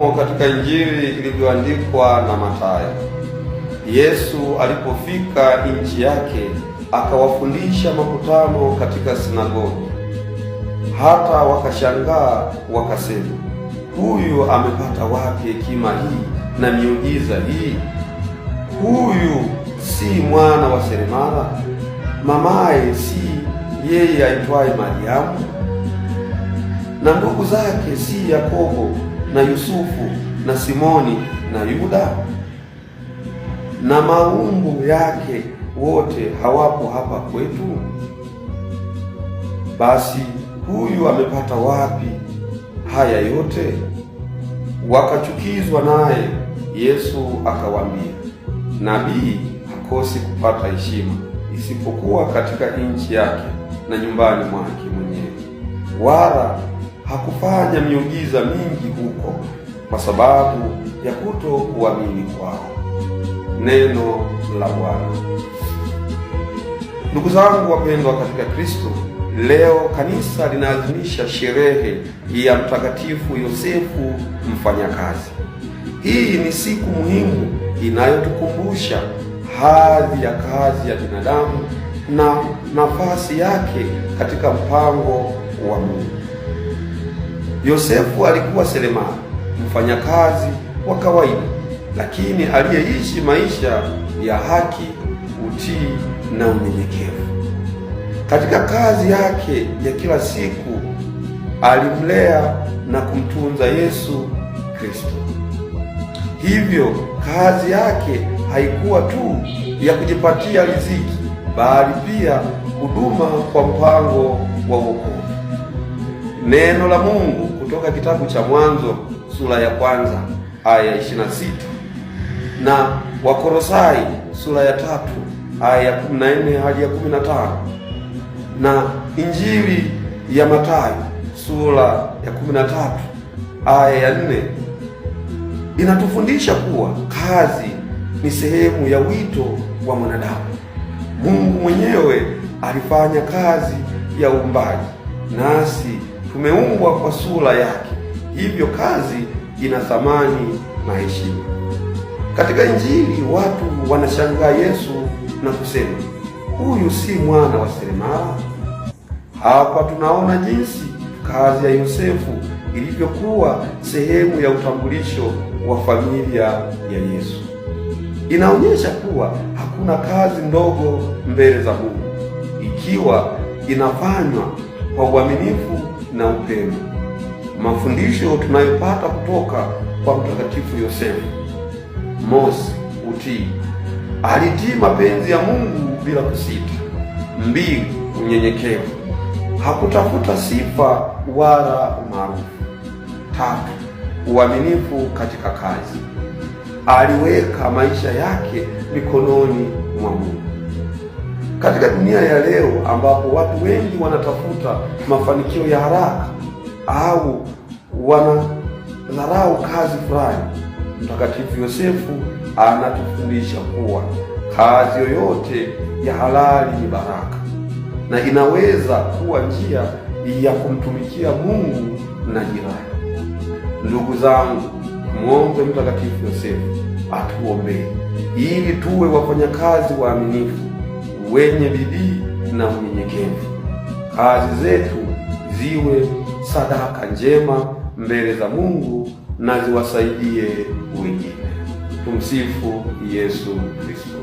Somo katika Injili ilivyoandikwa na Mathayo. Yesu alipofika nchi yake, akawafundisha makutano katika sinagogi. Hata wakashangaa wakasema, huyu amepata wapi hekima hii na miujiza hii? Huyu si mwana wa seremala? Mamaye si yeye aitwaye Mariamu? Na ndugu zake si Yakobo na Yusufu na Simoni na Yuda? Na maumbu yake wote hawapo hapa kwetu? Basi huyu amepata wapi haya yote? Wakachukizwa naye. Yesu akawaambia, nabii hakosi kupata heshima, isipokuwa katika nchi yake na nyumbani mwake mwenyewe. Wala hakufanya miujiza mingi huko kwa sababu ya kutokuamini kwao. Neno la Bwana. Ndugu zangu wapendwa katika Kristo, leo kanisa linaadhimisha sherehe ya Mtakatifu Yosefu Mfanyakazi. Hii ni siku muhimu inayotukumbusha hadhi ya kazi ya binadamu na nafasi yake katika mpango wa Mungu. Yosefu alikuwa seremala, mfanyakazi wa kawaida, lakini aliyeishi maisha ya haki, utii na unyenyekevu. Katika kazi yake ya kila siku alimlea na kumtunza Yesu Kristo. Hivyo kazi yake haikuwa tu ya kujipatia riziki, bali pia huduma kwa mpango wa wokovu. Neno la Mungu kutoka kitabu cha Mwanzo sura ya 1 aya 26 na Wakolosai sura ya 3 aya ya 14 hadi ya 15 na Injili ya Mathayo sura ya 13 aya ya 4 inatufundisha kuwa kazi ni sehemu ya wito wa mwanadamu. Mungu mwenyewe alifanya kazi ya uumbaji, nasi tumeumbwa kwa sura yake. Hivyo kazi ina thamani na heshima. Katika Injili watu wanashangaa Yesu na kusema, huyu si mwana wa seremala? Hapa tunaona jinsi kazi ya Yosefu ilivyokuwa sehemu ya utambulisho wa familia ya Yesu. Inaonyesha kuwa hakuna kazi ndogo mbele za Mungu ikiwa inafanywa kwa uaminifu na upendo. Mafundisho tunayopata kutoka kwa Mtakatifu Yosefu: mosi, utii. Alitii mapenzi ya Mungu bila kusita. 2, unyenyekevu. Hakutafuta sifa wala umaarufu. 3, uaminifu katika kazi. Aliweka maisha yake mikononi mwa Mungu. Katika dunia ya leo ambapo watu wengi wanatafuta mafanikio ya haraka au wanadharau kazi fulani, Mtakatifu Yosefu anatufundisha kuwa kazi yoyote ya halali ni baraka na inaweza kuwa njia ya kumtumikia Mungu na jirani. Ndugu zangu, muombe Mtakatifu Yosefu atuombee ili tuwe wafanyakazi waaminifu, wenye bidii na unyenyekevu. Kazi zetu ziwe sadaka njema mbele za Mungu na ziwasaidie wengine. Tumsifu Yesu Kristo.